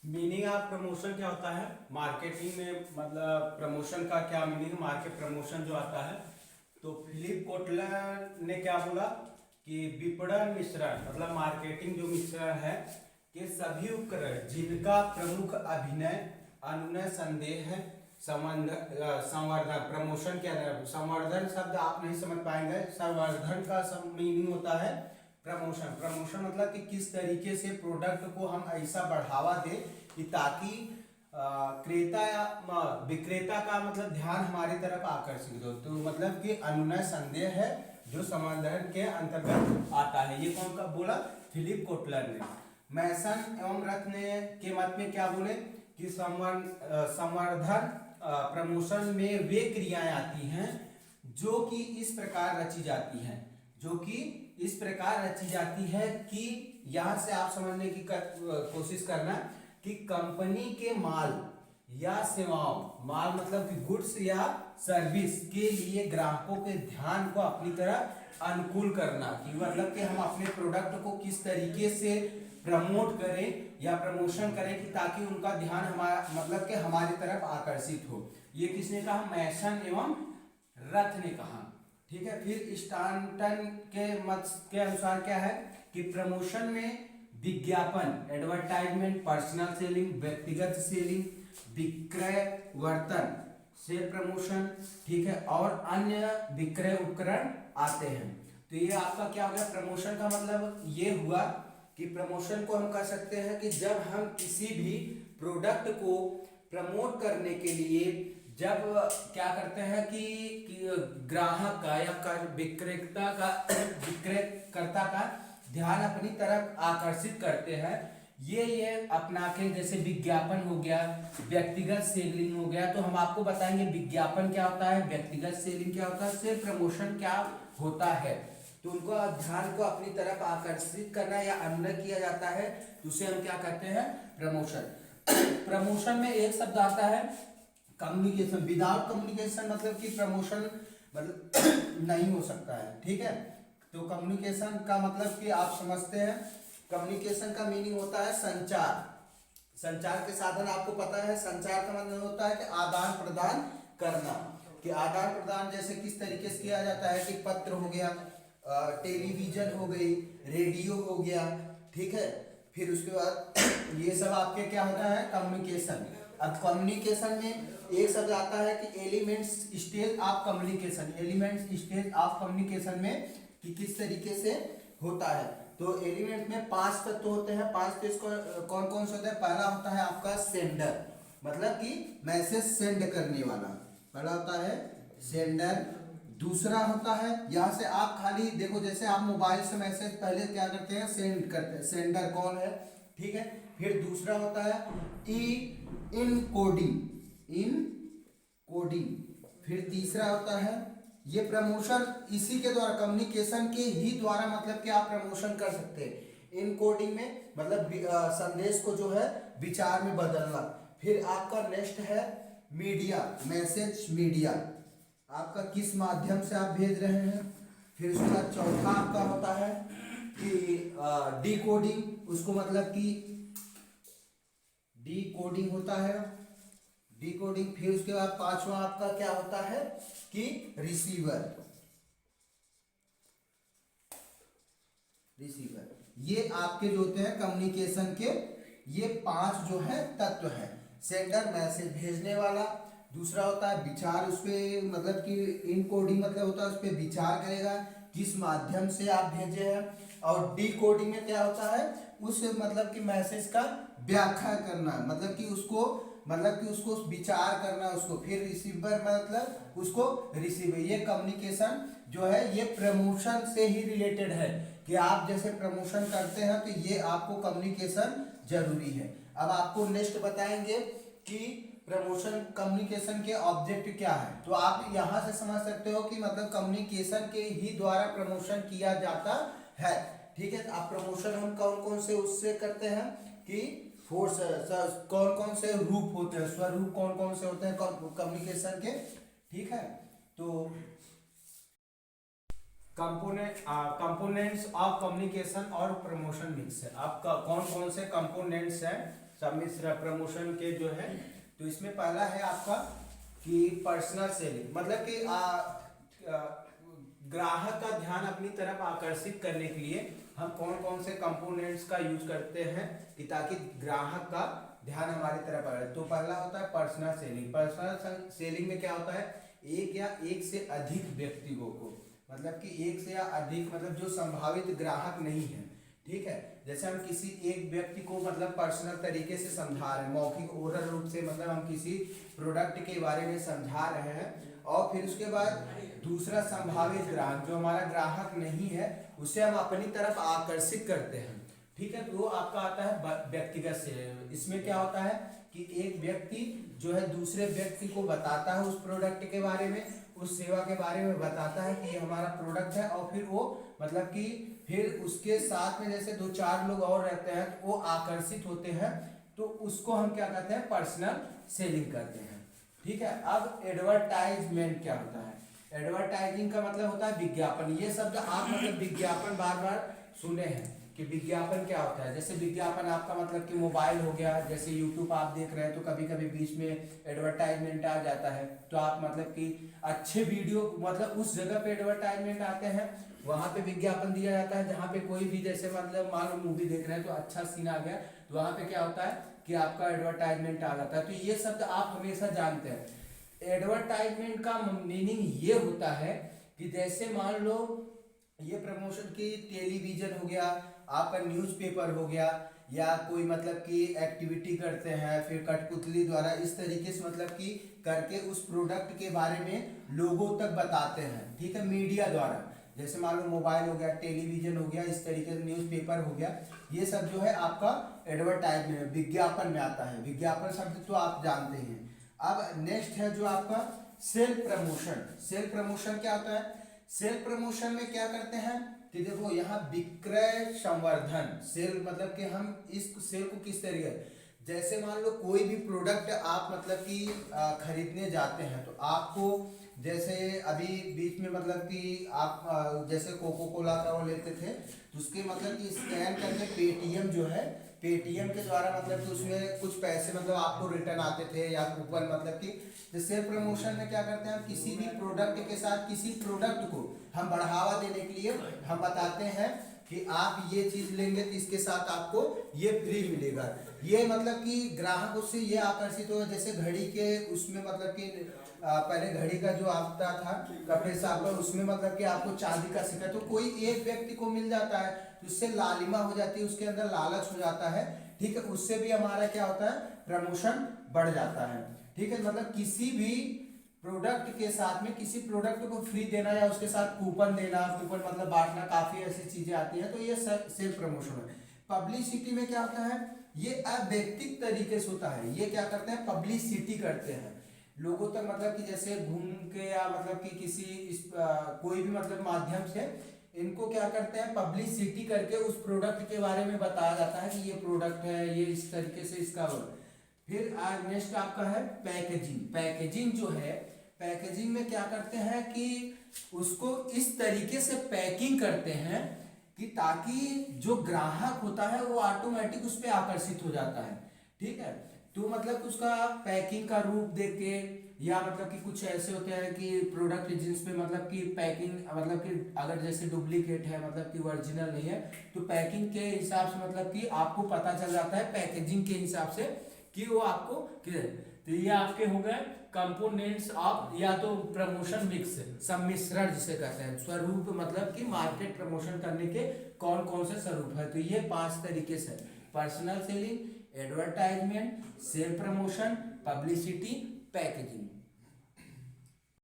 Meaning of promotion क्या होता है मार्केटिंग में, मतलब प्रमोशन का क्या मीनिंग है। मार्केट प्रमोशन जो आता है, तो फिलिप कोटलर ने क्या बोला कि विपणन मिश्रण मतलब मार्केटिंग जो मिश्रण है कि सभी उपकरण जिनका प्रमुख अभिनय अनुनय संदेह है संवर्धन। प्रमोशन क्या है, संवर्धन शब्द आप नहीं समझ पाएंगे। संवर्धन का मीनिंग होता है प्रमोशन। प्रमोशन मतलब कि किस तरीके से प्रोडक्ट को हम ऐसा बढ़ावा दें कि ताकि क्रेता या विक्रेता का मतलब ध्यान हमारी तरफ आकर्षित हो। तो मतलब कि अनुनय संदेह है जो संवर्धन के अंतर्गत आता है। ये कौन का बोला, फिलिप कोटलर ने। मैसन एवं रथ ने के मत में क्या बोले कि संवर्धन प्रमोशन में वे क्रियाएं आती हैं जो कि इस प्रकार रची जाती हैं, जो कि इस प्रकार रची जाती है कि यहां से आप समझने की कोशिश करना कि कंपनी के माल या सेवाओं, माल मतलब कि गुड्स या सर्विस के लिए ग्राहकों के ध्यान को अपनी तरह अनुकूल करना, कि मतलब कि हम अपने प्रोडक्ट को किस तरीके से प्रमोट करें या प्रमोशन करें कि ताकि उनका ध्यान हमारा मतलब कि हमारी तरफ आकर्षित हो। ये किसने कहा, मैसन एवं रथ ने कहा। ठीक है। फिर स्टांटन के मत के अनुसार क्या है कि प्रमोशन में विज्ञापन, एडवर्टाइजमेंट, पर्सनल सेलिंग, व्यक्तिगत सेलिंग, विक्रय वर्तन, सेल प्रमोशन, ठीक है, और अन्य विक्रय उपकरण आते हैं। तो ये आपका क्या हो गया, प्रमोशन का मतलब ये हुआ कि प्रमोशन को हम कह सकते हैं कि जब हम किसी भी प्रोडक्ट को प्रमोट करने के लिए जब क्या करते हैं कि ग्राहक का या विक्रेता का विक्रयकर्ता का ध्यान अपनी तरफ आकर्षित करते हैं, ये अपना के, जैसे विज्ञापन हो गया, व्यक्तिगत सेलिंग हो गया। तो हम आपको बताएंगे विज्ञापन क्या होता है, व्यक्तिगत सेलिंग क्या होता है, सेल्फ प्रमोशन क्या होता है। तो उनको ध्यान को अपनी तरफ आकर्षित करना या अनुनय किया जाता है, तो उसे हम क्या कहते हैं, प्रमोशन। प्रमोशन में एक शब्द आता है कम्युनिकेशन। विदाउट कम्युनिकेशन मतलब कि प्रमोशन मतलब नहीं हो सकता है। ठीक है। तो कम्युनिकेशन का मतलब कि आप समझते हैं, कम्युनिकेशन का मीनिंग होता है संचार। संचार के साधन आपको पता है, संचार का मतलब होता है कि आदान प्रदान करना। कि आदान प्रदान जैसे किस तरीके से किया जाता है कि पत्र हो गया, टेलीविजन हो गई, रेडियो हो गया, ठीक है। फिर उसके बाद ये सब आपके क्या होता है, कम्युनिकेशन। अब कम्युनिकेशन में एक शब्द आता है कि elements stage of communication. Elements stage of communication में कि किस तरीके से होता है। तो एलिमेंट में 5 तत्व होते हैं। 5 स्टेज कौन कौन से होते हैं। पहला होता है आपका सेंडर, मतलब कि मैसेज सेंड करने वाला, पहला होता है सेंडर। दूसरा होता है, यहाँ से आप खाली देखो, जैसे आप मोबाइल से मैसेज पहले क्या करते हैं, सेंड करते हैं, सेंडर कौन है, ठीक है। फिर दूसरा होता है इन कोडिंग। फिर तीसरा होता है ये प्रमोशन, इसी के द्वारा कम्युनिकेशन के ही द्वारा मतलब कि आप प्रमोशन कर सकते हैं। इन कोडिंग में मतलब संदेश को जो है विचार में बदलना। फिर आपका नेक्स्ट है मीडिया, मैसेज मीडिया, आपका किस माध्यम से आप भेज रहे हैं। फिर उसके बाद चौथा आपका होता है कि डिकोडिंग, उसको मतलब कि डिकोडिंग होता है, डिकोडिंग। फिर उसके बाद पांचवा आपका क्या होता है कि रिसीवर। ये आपके जो होते हैं कम्युनिकेशन के ये 5 जो है तत्व है। सेंडर मैसेज भेजने वाला, दूसरा होता है विचार, उस पर मतलब कि इनकोडिंग मतलब होता है उस पर विचार करेगा किस माध्यम से आप भेजे हैं। और डिकोडिंग में क्या होता है, उस मतलब कि मैसेज का व्याख्या करना, मतलब कि उसको विचार करना उसको। फिर रिसीवर मतलब उसको रिसीव। ये कम्युनिकेशन जो है ये प्रमोशन से ही रिलेटेड है कि आप जैसे प्रमोशन करते हैं तो ये आपको कम्युनिकेशन जरूरी है। अब आपको नेक्स्ट बताएंगे कि प्रमोशन कम्युनिकेशन के ऑब्जेक्ट क्या है। तो आप यहां से समझ सकते हो कि मतलब कम्युनिकेशन के ही द्वारा प्रमोशन किया जाता है। ठीक है। आप प्रमोशन हम कौन कौन से उससे करते हैं कि फोर्स, कौन कौन से रूप होते हैं, स्वरूप कौन कौन से होते हैं कम्युनिकेशन के। ठीक है। तो कंपोनेंट्स ऑफ कम्युनिकेशन और प्रमोशन मिक्स है। आपका कौन कौन से कंपोनेंट्स हैं सम्मिश्र प्रमोशन के जो है, तो इसमें पहला है आपका कि पर्सनल सेलिंग, मतलब कि ग्राहक का ध्यान अपनी तरफ आकर्षित करने के लिए हम कौन कौन से कंपोनेंट्स का यूज करते हैं कि ताकि ग्राहक का ध्यान हमारी तरफ आए। तो पहला होता है पर्सनल सेलिंग। पर्सनल सेलिंग में क्या होता है, एक या एक से अधिक व्यक्तियों को, मतलब कि एक से या अधिक मतलब जो संभावित ग्राहक नहीं है, ठीक है। जैसे हम किसी एक व्यक्ति को मतलब पर्सनल तरीके से समझा रहे हैं, मौखिक ओरल रूप से मतलब हम किसी प्रोडक्ट के बारे में समझा रहे हैं, और फिर उसके बाद दूसरा संभावित ग्राहक जो हमारा ग्राहक नहीं है उसे हम अपनी तरफ आकर्षित करते हैं, ठीक है। तो वो आपका आता है व्यक्तिगत सेलिंग। इसमें क्या होता है कि एक व्यक्ति जो है दूसरे व्यक्ति को बताता है उस प्रोडक्ट के बारे में, उस सेवा के बारे में बताता है कि ये हमारा प्रोडक्ट है, और फिर वो मतलब कि फिर उसके साथ में जैसे 2-4 लोग और रहते हैं तो वो आकर्षित होते हैं, तो उसको हम क्या कहते हैं, पर्सनल सेलिंग करते हैं, ठीक है। अब एडवर्टाइजमेंट क्या होता है, एडवर्टाइजिंग का मतलब होता है विज्ञापन। ये शब्द आप मतलब विज्ञापन बार बार सुने हैं कि विज्ञापन क्या होता है। जैसे विज्ञापन आपका मतलब कि मोबाइल हो गया, जैसे यूट्यूब आप देख रहे हैं तो कभी कभी बीच में एडवर्टाइजमेंट आ जाता है, तो आप मतलब कि अच्छे वीडियो मतलब उस जगह पे एडवर्टाइजमेंट आते हैं, वहां पे विज्ञापन दिया जाता है। जहाँ पे कोई भी जैसे मतलब मान लो मूवी देख रहे हैं तो अच्छा सीन आ गया, तो वहां पे क्या होता है कि आपका एडवर्टाइजमेंट आ जाता है। तो ये शब्द आप हमेशा जानते हैं। एडवर्टाइजमेंट का मीनिंग ये होता है कि जैसे मान लो ये प्रमोशन की टेलीविजन हो गया, आपका न्यूज़पेपर हो गया, या कोई मतलब कि एक्टिविटी करते हैं, फिर कठपुतली द्वारा इस तरीके से मतलब कि करके उस प्रोडक्ट के बारे में लोगों तक बताते हैं, ठीक है, मीडिया द्वारा। जैसे मान लो मोबाइल हो गया, टेलीविजन हो गया, इस तरीके से न्यूज़पेपर हो गया, ये सब जो है आपका एडवर्टाइजमेंट विज्ञापन में आता है। विज्ञापन शब्द तो आप जानते हैं। अब नेक्स्ट है जो आपका सेल्फ प्रमोशन। सेल्फ प्रमोशन क्या होता है, सेल्फ प्रमोशन में क्या करते हैं कि देखो यहाँ विक्रय संवर्धन। सेल मतलब कि हम इस सेल को किस तरीके, जैसे मान लो कोई भी प्रोडक्ट आप मतलब कि खरीदने जाते हैं, तो आपको जैसे अभी बीच में मतलब कि आप जैसे कोको कोला का वो लेते थे, तो उसके मतलब कि स्कैन करके पेटीएम जो है, पेटीएम के द्वारा मतलब कि उसमें कुछ पैसे मतलब आपको रिटर्न आते थे या कूपन, मतलब कि सेल्फ प्रमोशन में क्या करते हैं, हम किसी भी प्रोडक्ट के साथ किसी प्रोडक्ट को हम बढ़ावा देने के लिए हम बताते हैं कि आप ये चीज लेंगे तो इसके साथ आपको ये फ्री मिलेगा। ये मतलब कि ग्राहक उससे ये आकर्षित हो, जैसे घड़ी के उसमें मतलब कि पहले घड़ी का जो आता था कपड़े साफ का, उसमें मतलब कि आपको चांदी का सिक्का, तो कोई एक व्यक्ति को मिल जाता है तो उससे लालिमा हो जाती है, उसके अंदर लालच हो जाता है, ठीक है। उससे भी हमारा क्या होता है, प्रमोशन बढ़ जाता है, ठीक है। मतलब किसी भी प्रोडक्ट के साथ में किसी प्रोडक्ट को फ्री देना या उसके साथ कूपन देना, कूपन मतलब बांटना, काफी ऐसी चीजें आती हैं, तो ये सेल्फ प्रमोशन है। पब्लिसिटी में क्या होता है, ये अवैयक्तिक तरीके से होता है। ये क्या करते हैं, पब्लिसिटी करते हैं लोगों तक, मतलब कि जैसे घूम के या मतलब कि किसी कोई भी मतलब माध्यम से इनको क्या करते हैं, पब्लिसिटी करके उस प्रोडक्ट के बारे में बताया जाता है कि ये प्रोडक्ट है, ये इस तरीके से इसका। फिर नेक्स्ट आपका है पैकेजिंग। पैकेजिंग जो है, पैकेजिंग में क्या करते हैं कि उसको इस तरीके से पैकिंग करते हैं कि ताकि जो ग्राहक होता है वो ऑटोमेटिक उस पर आकर्षित हो जाता है, ठीक है। तो मतलब उसका पैकिंग का रूप देख के, या मतलब कि कुछ ऐसे होते हैं कि प्रोडक्ट जिस पे मतलब कि पैकिंग मतलब कि अगर जैसे डुप्लीकेट है मतलब कि ओरिजिनल नहीं है, तो पैकिंग के हिसाब से मतलब कि आपको पता चल जाता है पैकेजिंग के हिसाब से कि वो आपको किधर। तो ये आपके हो गए कंपोनेंट्स ऑफ, या तो प्रमोशन मिक्स, सम्मिश्रण जिसे कहते हैं, स्वरूप मतलब कि मार्केट प्रमोशन करने के कौन कौन से स्वरूप है। तो ये 5 तरीके से, personal selling, advertisement, sale promotion, publicity, packaging.